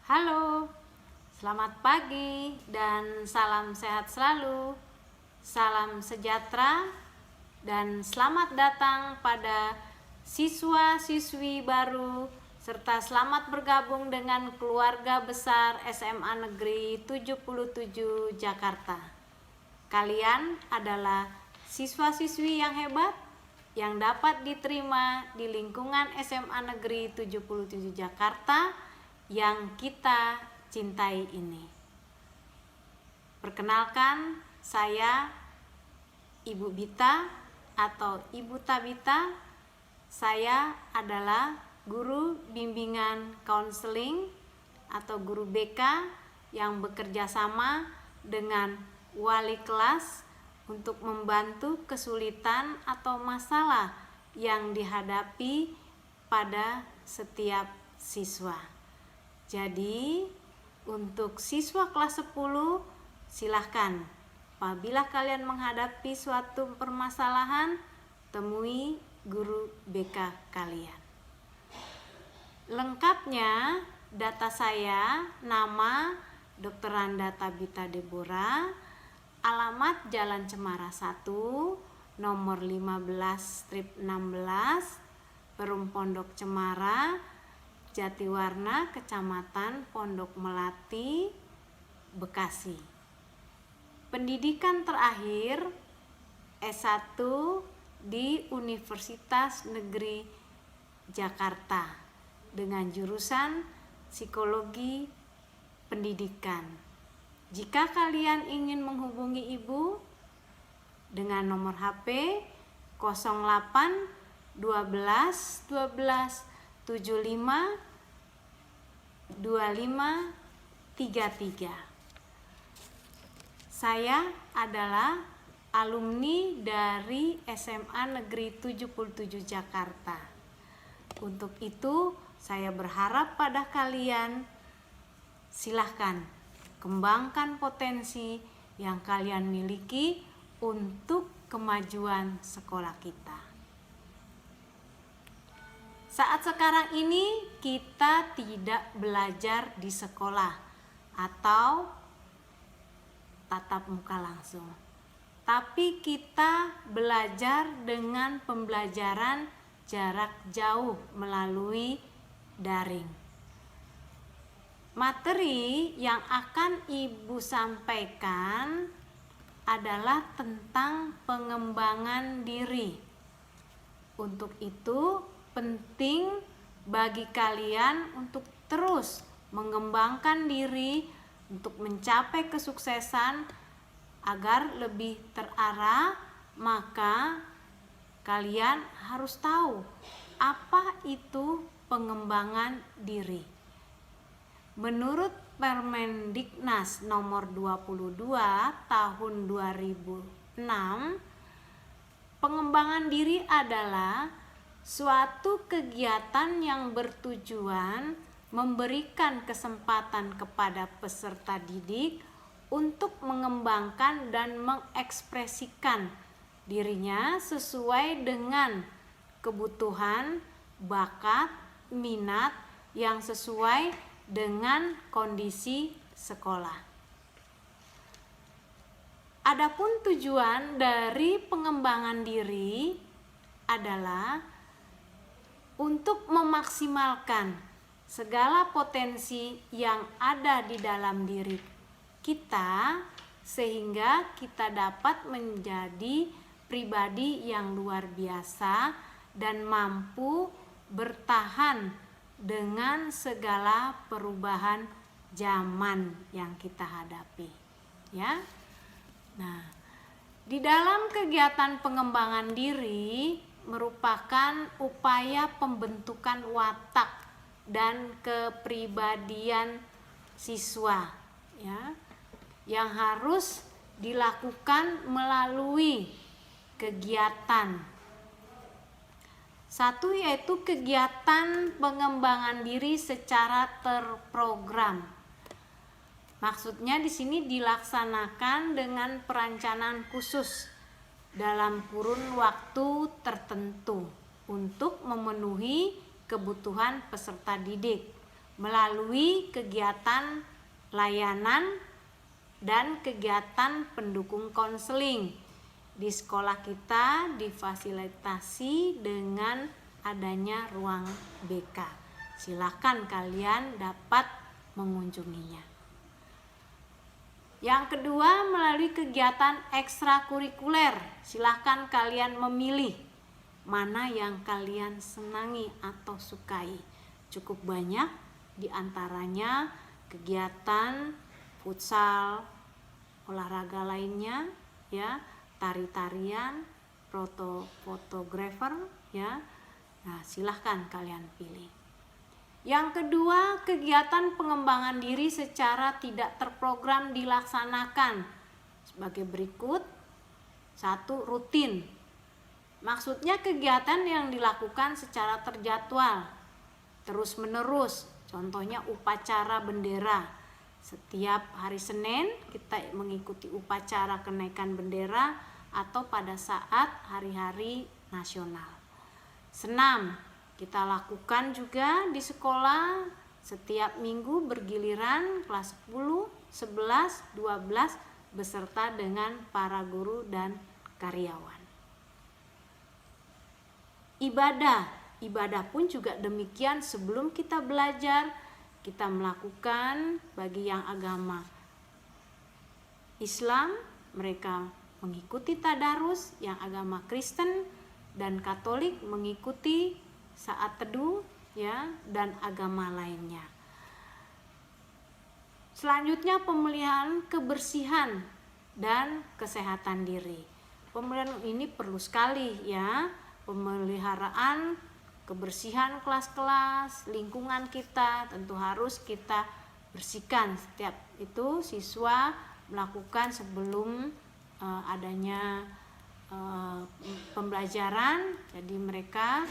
Halo, selamat pagi dan salam sehat selalu. Salam sejahtera dan selamat datang pada siswa-siswi baru serta selamat bergabung dengan keluarga besar SMA Negeri 77 Jakarta. Kalian adalah siswa-siswi yang hebat yang dapat diterima di lingkungan SMA Negeri 77 Jakarta yang kita cintai ini. Perkenalkan, saya Ibu Bita atau Ibu Tabita. Saya adalah guru bimbingan konseling atau guru BK yang bekerja sama dengan wali kelas untuk membantu kesulitan atau masalah yang dihadapi pada setiap siswa. Jadi, untuk siswa kelas 10, silahkan apabila kalian menghadapi suatu permasalahan, temui guru BK kalian. Lengkapnya, data saya, nama Dr. Randa Tabita Deborah, alamat Jalan Cemara 1, nomor 15/16, Perum Pondok Cemara, Jatiwarna, Kecamatan Pondok Melati, Bekasi. Pendidikan terakhir S1 di Universitas Negeri Jakarta dengan jurusan Psikologi Pendidikan. Jika kalian ingin menghubungi Ibu dengan nomor HP 08 12 12 75 25 33. Saya adalah alumni dari SMA Negeri 77 Jakarta. Untuk itu, saya berharap pada kalian, silahkan kembangkan potensi yang kalian miliki untuk kemajuan sekolah kita. Saat sekarang ini kita tidak belajar di sekolah atau tatap muka langsung, tapi kita belajar dengan pembelajaran jarak jauh melalui daring. Materi yang akan Ibu sampaikan adalah tentang pengembangan diri. Untuk itu, penting bagi kalian untuk terus mengembangkan diri untuk mencapai kesuksesan agar lebih terarah. Maka kalian harus tahu apa itu pengembangan diri. Menurut Permendiknas nomor 22 tahun 2006, pengembangan diri adalah suatu kegiatan yang bertujuan memberikan kesempatan kepada peserta didik untuk mengembangkan dan mengekspresikan dirinya sesuai dengan kebutuhan, bakat, minat yang sesuai dengan kondisi sekolah. Adapun tujuan dari pengembangan diri adalah untuk memaksimalkan segala potensi yang ada di dalam diri kita sehingga kita dapat menjadi pribadi yang luar biasa dan mampu bertahan dengan segala perubahan zaman yang kita hadapi, ya. Nah, di dalam kegiatan pengembangan diri merupakan upaya pembentukan watak dan kepribadian siswa, ya, yang harus dilakukan melalui kegiatan. Satu yaitu kegiatan pengembangan diri secara terprogram. Maksudnya di sini dilaksanakan dengan perencanaan khusus dalam kurun waktu tertentu untuk memenuhi kebutuhan peserta didik melalui kegiatan layanan dan kegiatan pendukung konseling. Di sekolah kita difasilitasi dengan adanya ruang BK. Silakan kalian dapat mengunjunginya. Yang kedua, melalui kegiatan ekstrakurikuler. Silakan kalian memilih mana yang kalian senangi atau sukai. Cukup banyak, diantaranya kegiatan futsal, olahraga lainnya, ya, tari-tarian, fotografer, ya. Nah, silahkan kalian pilih. Yang kedua, kegiatan pengembangan diri secara tidak terprogram dilaksanakan sebagai berikut. 1. Rutin. Maksudnya kegiatan yang dilakukan secara terjadwal, terus menerus. Contohnya upacara bendera. Setiap hari Senin kita mengikuti upacara kenaikan bendera atau pada saat hari-hari nasional. Senam kita lakukan juga di sekolah setiap minggu bergiliran kelas 10, 11, 12 beserta dengan para guru dan karyawan. Ibadah pun juga demikian. Sebelum kita belajar, kita melakukan bagi yang agama Islam, mereka mengikuti tadarus, yang agama Kristen dan Katolik mengikuti saat teduh, ya, dan agama lainnya. Selanjutnya, pemeliharaan kebersihan dan kesehatan diri. Pemeliharaan ini perlu sekali, ya. Pemeliharaan kebersihan kelas-kelas, lingkungan kita tentu harus kita bersihkan. Setiap itu siswa melakukan sebelum adanya pembelajaran. Jadi mereka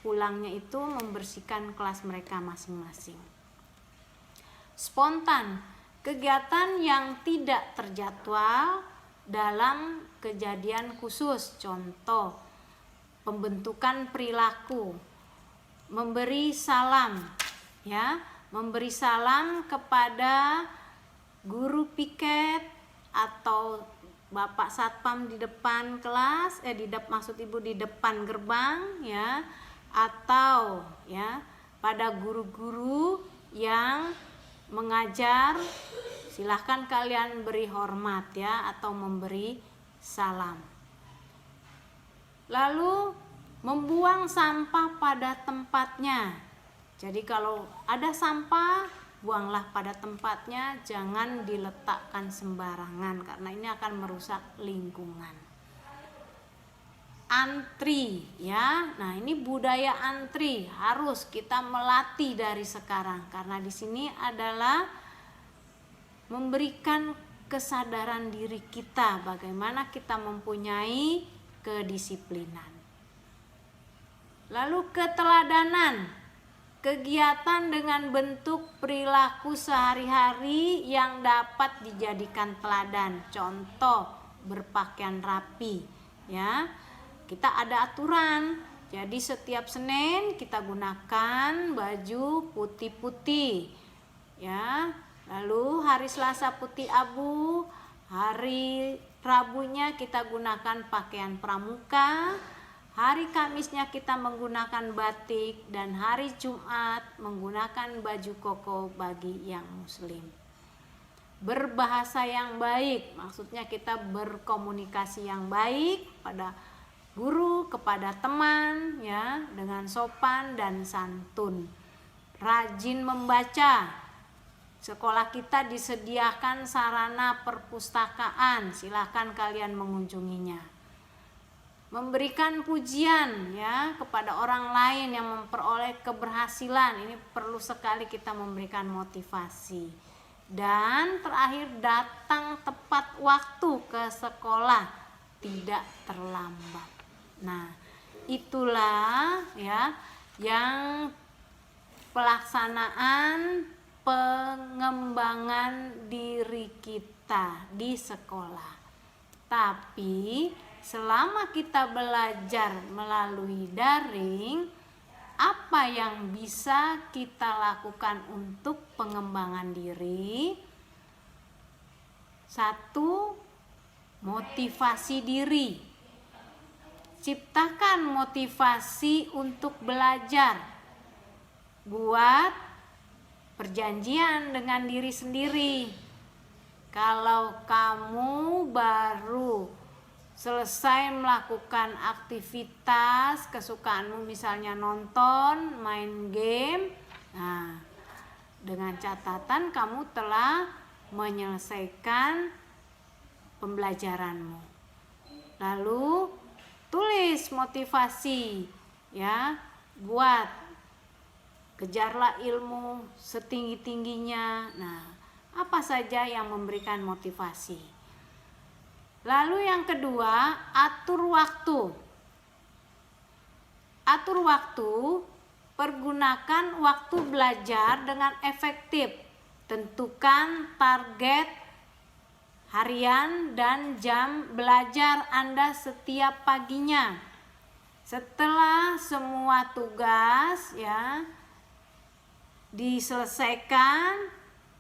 pulangnya itu membersihkan kelas mereka masing-masing. Spontan, kegiatan yang tidak terjadwal dalam kejadian khusus. Contoh, pembentukan perilaku, memberi salam, ya, memberi salam kepada guru piket atau Bapak Satpam di depan kelas, di depan gerbang, ya, atau ya pada guru-guru yang mengajar, silahkan kalian beri hormat, ya, atau memberi salam. Lalu membuang sampah pada tempatnya. Jadi kalau ada sampah, buanglah pada tempatnya, jangan diletakkan sembarangan karena ini akan merusak lingkungan. Antri, ya. Nah, ini budaya antri harus kita melatih dari sekarang karena di sini adalah memberikan kesadaran diri kita bagaimana kita mempunyai kedisiplinan. Lalu keteladanan, kegiatan dengan bentuk perilaku sehari-hari yang dapat dijadikan teladan. Contoh, berpakaian rapi, ya. Kita ada aturan. Jadi setiap Senin kita gunakan baju putih-putih, ya. Lalu hari Selasa putih abu, hari Rabunya kita gunakan pakaian pramuka, hari Kamisnya kita menggunakan batik, dan hari Jumat menggunakan baju koko bagi yang muslim. Berbahasa yang baik, maksudnya kita berkomunikasi yang baik pada guru, kepada teman, ya, dengan sopan dan santun. Rajin membaca. Sekolah kita disediakan sarana perpustakaan, silakan kalian mengunjunginya. Memberikan pujian, ya, kepada orang lain yang memperoleh keberhasilan, ini perlu sekali kita memberikan motivasi. Dan terakhir, datang tepat waktu ke sekolah, tidak terlambat. Nah, itulah, ya, yang pelaksanaan pengembangan diri kita di sekolah. Tapi selama kita belajar melalui daring, apa yang bisa kita lakukan untuk pengembangan diri? 1. Motivasi diri. Ciptakan motivasi untuk belajar. Buat perjanjian dengan diri sendiri. Kalau kamu baru selesai melakukan aktivitas kesukaanmu, misalnya nonton, main game, nah, dengan catatan kamu telah menyelesaikan pembelajaranmu. Lalu tulis motivasi, ya, buat kejarlah ilmu setinggi-tingginya. Nah, apa saja yang memberikan motivasi? Lalu yang kedua, atur waktu. Atur waktu, pergunakan waktu belajar dengan efektif. Tentukan target harian dan jam belajar Anda setiap paginya. Setelah semua tugas, ya, diselesaikan,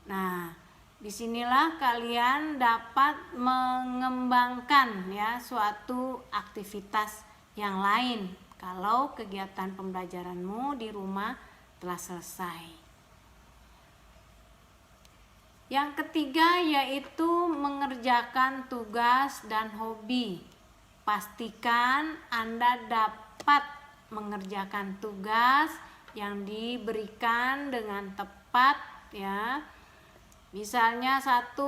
nah, disinilah kalian dapat mengembangkan, ya, suatu aktivitas yang lain kalau kegiatan pembelajaranmu di rumah telah selesai. Yang ketiga yaitu mengerjakan tugas dan hobi. Pastikan Anda dapat mengerjakan tugas yang diberikan dengan tepat, ya. Misalnya 1,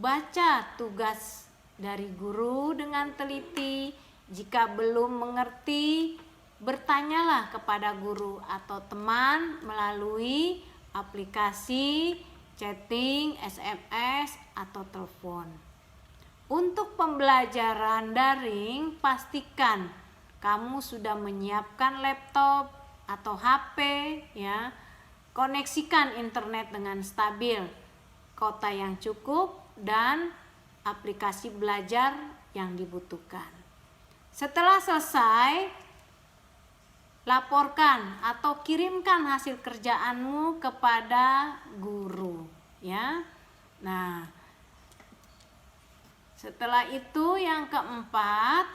baca tugas dari guru dengan teliti. Jika belum mengerti, bertanyalah kepada guru atau teman melalui aplikasi chatting, SMS, atau telepon. Untuk pembelajaran daring, pastikan kamu sudah menyiapkan laptop atau HP, ya. Koneksikan internet dengan stabil, kuota yang cukup, dan aplikasi belajar yang dibutuhkan. Setelah selesai, laporkan atau kirimkan hasil kerjaanmu kepada guru, ya. Nah, setelah itu yang keempat,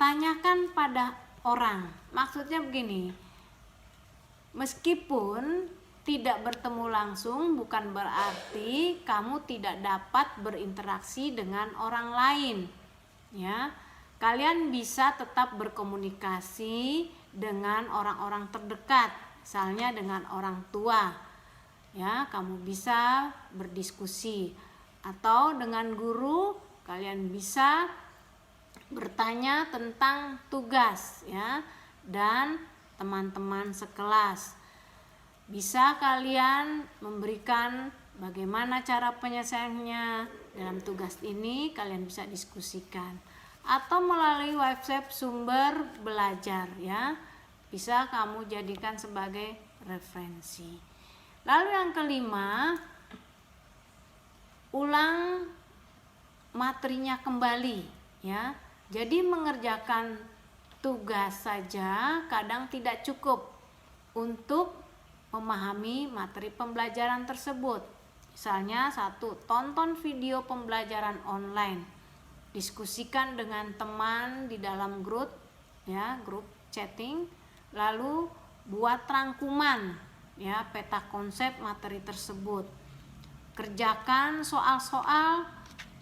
tanyakan pada orang. Maksudnya begini, meskipun tidak bertemu langsung bukan berarti kamu tidak dapat berinteraksi dengan orang lain, ya. Kalian bisa tetap berkomunikasi dengan orang-orang terdekat, misalnya dengan orang tua, ya. Kamu bisa berdiskusi, atau dengan guru kalian bisa bertanya tentang tugas, ya, dan teman-teman sekelas. Bisa kalian memberikan bagaimana cara penyelesaiannya dalam tugas ini, kalian bisa diskusikan. Atau melalui website sumber belajar, ya, bisa kamu jadikan sebagai referensi. Lalu yang kelima, ulang materinya kembali, ya. Jadi mengerjakan tugas saja kadang tidak cukup untuk memahami materi pembelajaran tersebut. Misalnya 1, tonton video pembelajaran online. Diskusikan dengan teman di dalam grup, ya, grup chatting. Lalu buat rangkuman, ya, peta konsep materi tersebut. Kerjakan soal-soal,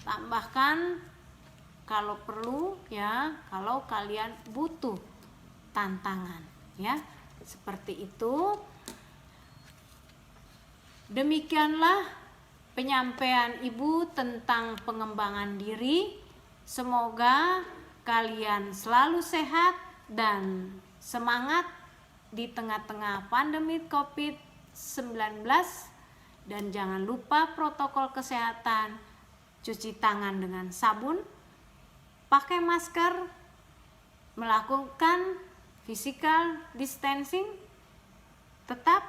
tambahkan kalau perlu, ya, kalau kalian butuh tantangan, ya. Seperti itu. Demikianlah penyampaian Ibu tentang pengembangan diri. Semoga kalian selalu sehat dan semangat di tengah-tengah pandemi COVID-19, dan jangan lupa protokol kesehatan, cuci tangan dengan sabun, pakai masker, melakukan physical distancing, tetap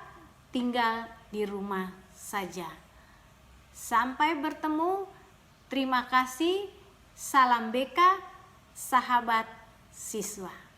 tinggal di rumah saja. Sampai bertemu. Terima kasih. Salam BK, sahabat siswa.